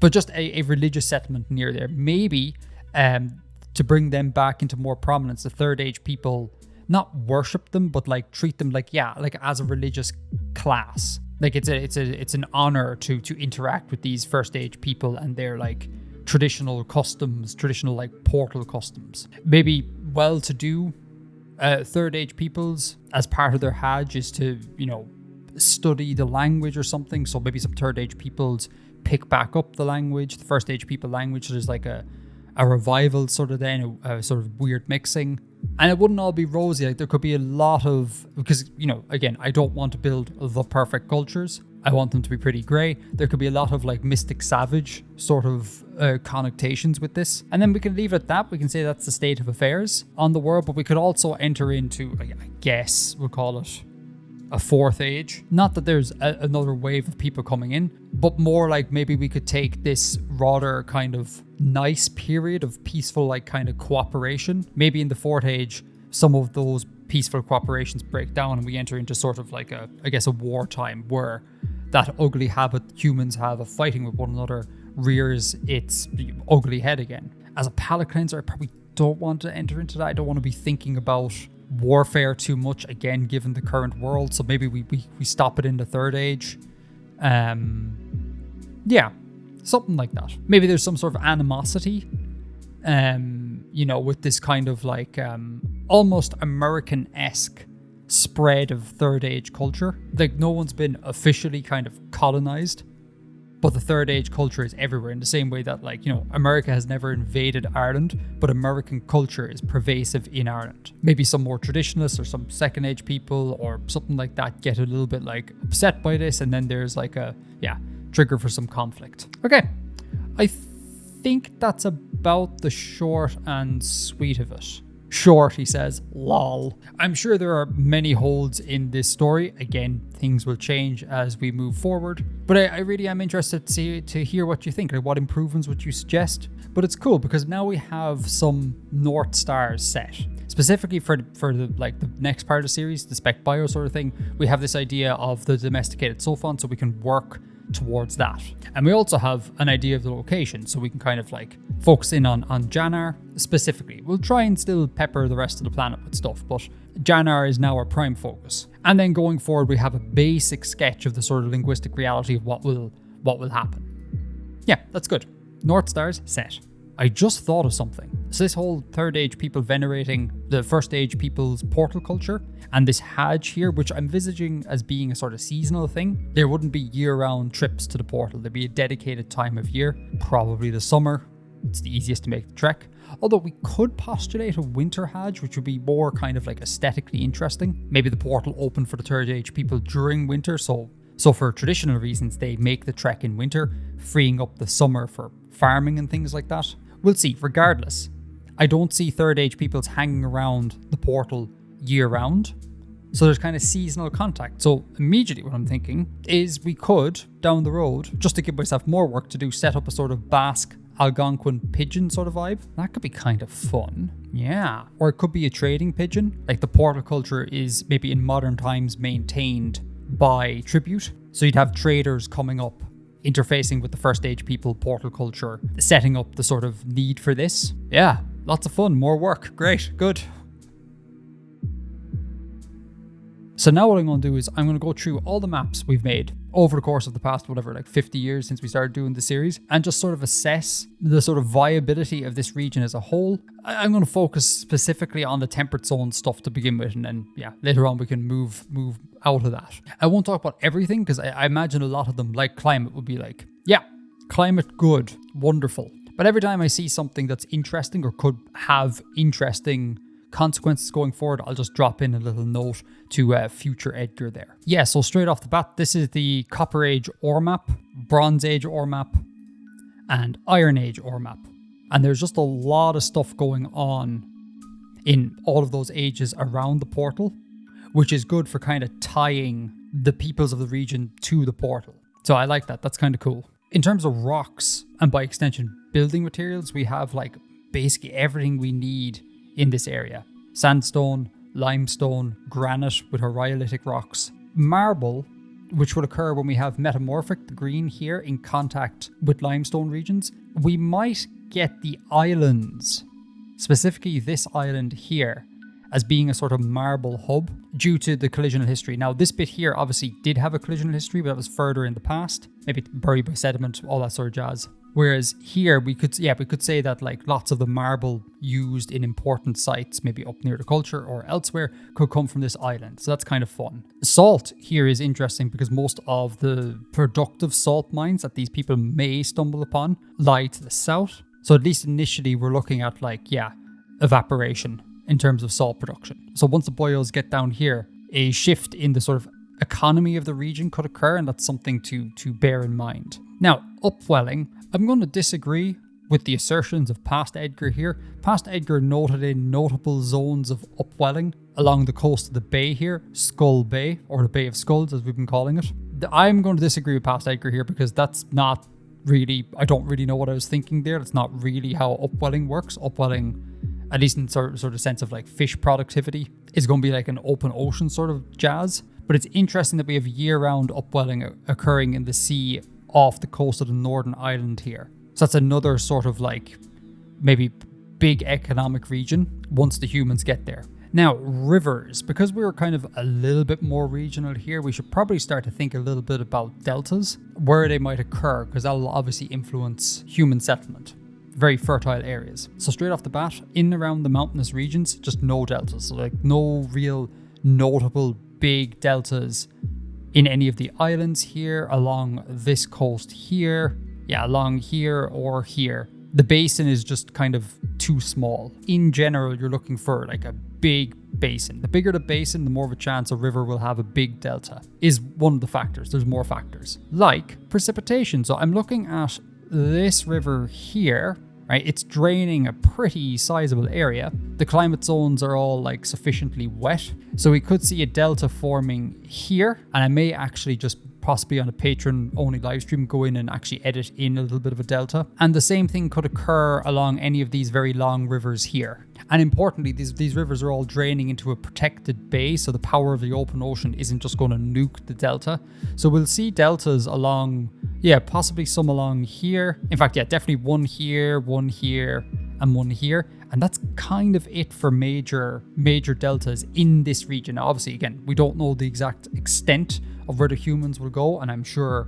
But just a religious settlement near there. Maybe to bring them back into more prominence, the third age people not worship them, but like treat them like as a religious class. Like it's an honor to interact with these first age people and their like traditional customs, traditional like portal customs. Maybe well-to-do third age peoples, as part of their Hajj, is to study the language or something. So maybe some third age peoples pick back up the language, the first age people language. So there's like a revival sort of then, a sort of weird mixing. And it wouldn't all be rosy. Like there could be a lot of, because, again, I don't want to build the perfect cultures. I want them to be pretty grey. There could be a lot of like mystic savage sort of connotations with this. And then we can leave it at that. We can say that's the state of affairs on the world, but we could also enter into, I guess we'll call it a fourth age. Not that there's another wave of people coming in, but more like maybe we could take this rather kind of nice period of peaceful like kind of cooperation. Maybe in the fourth age, some of those peaceful cooperations break down and we enter into sort of like a wartime where that ugly habit humans have of fighting with one another rears its ugly head again. As a palate cleanser, I probably don't want to enter into that. I don't want to be thinking about warfare too much, again, given the current world. So maybe we stop it in the third age. Something like that. Maybe there's some sort of animosity, with this kind of like almost American-esque spread of third age culture. Like no one's been officially kind of colonized but the Third Age culture is everywhere, in the same way that, like, you know, America has never invaded Ireland, but American culture is pervasive in Ireland. Maybe some more traditionalists or some Second Age people or something like that get a little bit like upset by this, and then there's like a trigger for some conflict. Okay, I think that's about the short and sweet of it. Short, he says, lol. I'm sure there are many holds in this story. Again, things will change as we move forward. But I really am interested to hear what you think. Like, what improvements would you suggest? But it's cool because now we have some North Stars set. Specifically for the next part of the series, the spec bio sort of thing, we have this idea of the domesticated sulfon, so we can work towards that. And we also have an idea of the location, so we can kind of like focus in on Janar specifically. We'll try and still pepper the rest of the planet with stuff, but Janar is now our prime focus. And then going forward, we have a basic sketch of the sort of linguistic reality of what will happen. Yeah, that's good. North Stars set. I just thought of something. So this whole Third Age people venerating the First Age people's portal culture, and this Hajj here, which I'm envisaging as being a sort of seasonal thing. There wouldn't be year-round trips to the portal. There'd be a dedicated time of year, probably the summer. It's the easiest to make the trek. Although we could postulate a winter Hajj, which would be more kind of like aesthetically interesting. Maybe the portal open for the Third Age people during winter, so for traditional reasons, they make the trek in winter, freeing up the summer for farming and things like that. We'll see. Regardless, I don't see Third Age peoples hanging around the portal year round. So there's kind of seasonal contact. So immediately what I'm thinking is we could, down the road, just to give myself more work to do, set up a sort of Basque Algonquin pigeon sort of vibe. That could be kind of fun. Yeah. Or it could be a trading pigeon. Like the portal culture is maybe in modern times maintained by tribute. So you'd have traders coming up, interfacing with the First Age people portal culture, setting up the sort of need for this. Yeah, lots of fun, more work. Great, good. So now what I'm going to do is I'm going to go through all the maps we've made over the course of the past, 50 years since we started doing the series, and just sort of assess the sort of viability of this region as a whole. I'm going to focus specifically on the temperate zone stuff to begin with, and then, later on we can move out of that. I won't talk about everything because I imagine a lot of them, like climate, would be like, climate good, wonderful. But every time I see something that's interesting or could have interesting consequences going forward, I'll just drop in a little note to future Edgar there. Yeah, so straight off the bat, this is the Copper Age ore map, Bronze Age ore map, and Iron Age ore map. And there's just a lot of stuff going on in all of those ages around the portal, which is good for kind of tying the peoples of the region to the portal. So I like that. That's kind of cool. In terms of rocks, and by extension building materials, we have like basically everything we need in this area. Sandstone, limestone, granite with rhyolitic rocks, marble, which would occur when we have metamorphic, the green here, in contact with limestone regions. We might get the islands, specifically this island here, as being a sort of marble hub due to the collisional history. Now, this bit here obviously did have a collisional history, but that was further in the past, maybe buried by sediment, all that sort of jazz. Whereas here we could say that like lots of the marble used in important sites, maybe up near the culture or elsewhere, could come from this island. So that's kind of fun. Salt here is interesting because most of the productive salt mines that these people may stumble upon lie to the south. So at least initially we're looking at evaporation in terms of salt production. So once the boils get down here, a shift in the sort of economy of the region could occur, and that's something to bear in mind. Now, upwelling, I'm going to disagree with the assertions of Past Edgar here. Past Edgar noted in notable zones of upwelling along the coast of the bay here, Skull Bay, or the Bay of Skulls as we've been calling it. I'm going to disagree with Past Edgar here because that's not really, I don't really know what I was thinking there. That's not really how upwelling works. Upwelling, at least in sort of sense of like fish productivity, is going to be like an open ocean sort of jazz. But it's interesting that we have year-round upwelling occurring in the sea off the coast of the northern island here. So that's another sort of like maybe big economic region once the humans get there. Now, rivers, because we were kind of a little bit more regional here, we should probably start to think a little bit about deltas, where they might occur, because that'll obviously influence human settlement. Very fertile areas. So straight off the bat, in and around the mountainous regions, just no deltas. So like no real notable big deltas in any of the islands here, along this coast here, yeah, along here or here. The basin is just kind of too small. In general, you're looking for like a big basin. The bigger the basin, the more of a chance a river will have a big delta, is one of the factors. There's more factors, like precipitation. So I'm looking at this river here, right? It's draining a pretty sizable area. The climate zones are all like sufficiently wet. So we could see a delta forming here, and I may actually just possibly on a patron only live stream go in and actually edit in a little bit of a delta. And the same thing could occur along any of these very long rivers here. And importantly, these rivers are all draining into a protected bay, so the power of the open ocean isn't just going to nuke the delta. So we'll see deltas along, yeah, possibly some along here. In fact, yeah, definitely one here, and one here. And that's kind of it for major deltas in this region. Now, obviously, again, we don't know the exact extent of where the humans will go, and I'm sure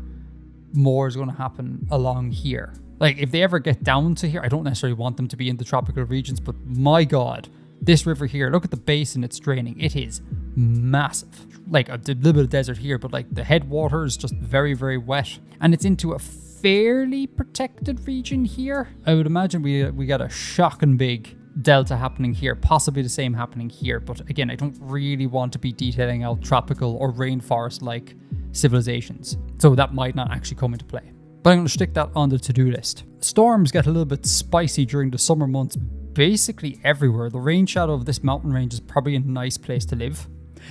more is going to happen along here. Like, if they ever get down to here, I don't necessarily want them to be in the tropical regions, but my God, this river here, look at the basin it's draining. It is massive. Like, a little bit of desert here, but like the headwater is just very, very wet. And it's into a fairly protected region here. I would imagine we got a shocking big delta happening here, possibly the same happening here. But again, I don't really want to be detailing out tropical or rainforest-like civilizations. So that might not actually come into play. But I'm going to stick that on the to-do list. Storms get a little bit spicy during the summer months, basically everywhere. The rain shadow of this mountain range is probably a nice place to live.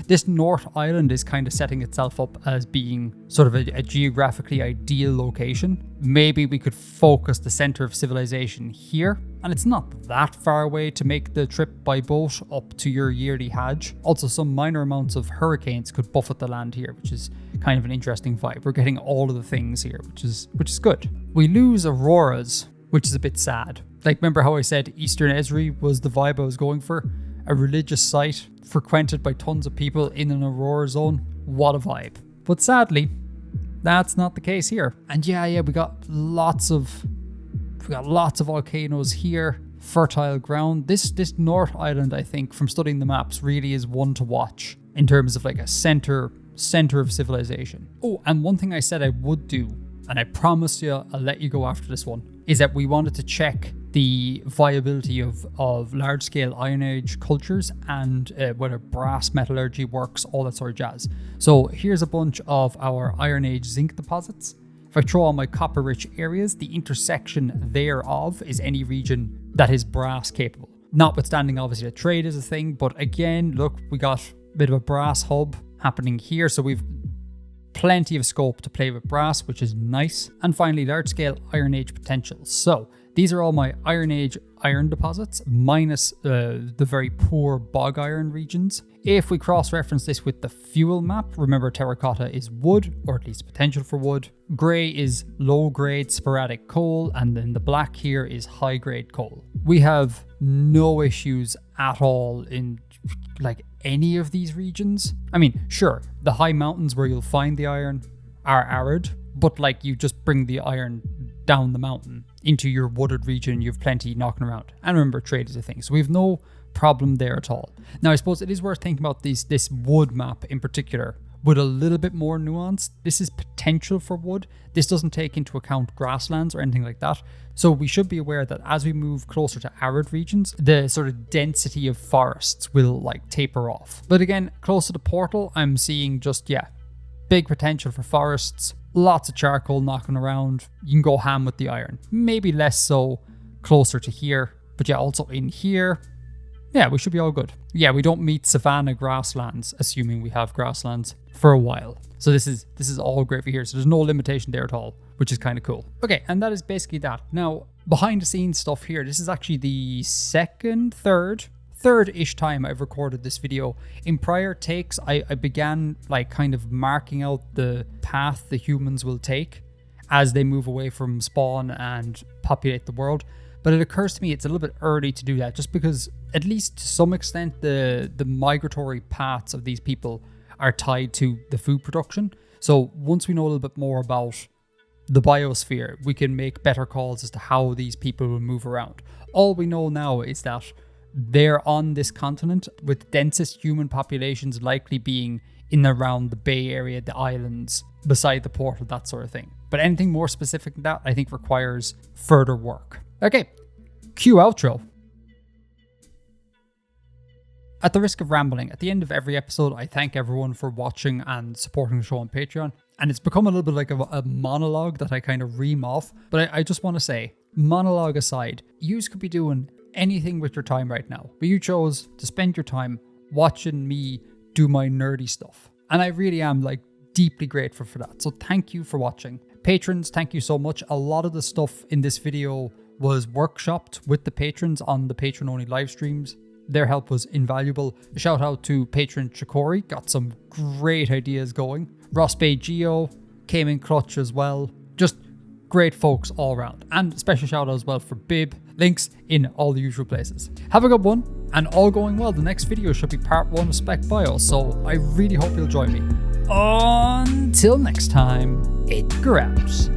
This North Island is kind of setting itself up as being sort of a geographically ideal location. Maybe we could focus the center of civilization here. And it's not that far away to make the trip by boat up to your yearly Hajj. Also, some minor amounts of hurricanes could buffet the land here, which is kind of an interesting vibe. We're getting all of the things here, which is good. We lose auroras, which is a bit sad. Like, remember how I said Eastern Esri was the vibe I was going for? A religious site frequented by tons of people in an aurora zone. What a vibe. But sadly, that's not the case here. And yeah, we got lots of volcanoes here. Fertile ground. This North Island, I think, from studying the maps, really is one to watch in terms of like a center of civilization. Oh, and one thing I said I would do, and I promise you I'll let you go after this one, is that we wanted to check the viability of large-scale Iron Age cultures and whether brass metallurgy works, all that sort of jazz. So here's a bunch of our Iron Age zinc deposits. If I throw on my copper-rich areas, the intersection thereof is any region that is brass capable. Notwithstanding, obviously, that trade is a thing, but again, look, we got a bit of a brass hub happening here, so we've plenty of scope to play with brass, which is nice. And finally, large-scale Iron Age potential. So these are all my Iron Age iron deposits, minus the very poor bog iron regions. If we cross-reference this with the fuel map, remember terracotta is wood, or at least potential for wood. Grey is low-grade sporadic coal, and then the black here is high-grade coal. We have no issues at all in like any of these regions. I mean, sure, the high mountains where you'll find the iron are arid, but like you just bring the iron down the mountain into your wooded region, you have plenty knocking around. And remember, trade is a thing, so we have no problem there at all. Now, I suppose it is worth thinking about this wood map in particular with a little bit more nuance. This is potential for wood. This doesn't take into account grasslands or anything like that. So we should be aware that as we move closer to arid regions, the sort of density of forests will like taper off. But again, close to the portal, I'm seeing just, yeah, big potential for forests. Lots of charcoal knocking around. You can go ham with the iron. Maybe less so closer to here. But yeah, also in here, yeah, we should be all good. Yeah, we don't meet savanna grasslands, assuming we have grasslands, for a while. So this is all great for here. So there's no limitation there at all, which is kind of cool. Okay, and that is basically that. Now, behind the scenes stuff here, this is actually the third-ish time I've recorded this video. In prior takes, I began like kind of marking out the path the humans will take as they move away from spawn and populate the world. But it occurs to me it's a little bit early to do that, just because at least to some extent the migratory paths of these people are tied to the food production. So once we know a little bit more about the biosphere, we can make better calls as to how these people will move around. All we know now is that they're on this continent, with densest human populations likely being in and around the Bay Area, the islands, beside the portal, that sort of thing. But anything more specific than that, I think requires further work. Okay, cue outro. At the risk of rambling, at the end of every episode, I thank everyone for watching and supporting the show on Patreon. And it's become a little bit like a monologue that I kind of ream off. But I just want to say, monologue aside, you could be doing anything with your time right now. But you chose to spend your time watching me do my nerdy stuff. And I really am like deeply grateful for that. So thank you for watching. Patrons, thank you so much. A lot of the stuff in this video was workshopped with the patrons on the patron only live streams. Their help was invaluable. A shout out to patron Chikori, got some great ideas going. Ross Bay Geo came in clutch as well. Just great folks all around. And special shout out as well for Bib. Links in all the usual places. Have a good one, and all going well, the next video should be part 1 of Spec Bio, so I really hope you'll join me. Until next time, Edgar out.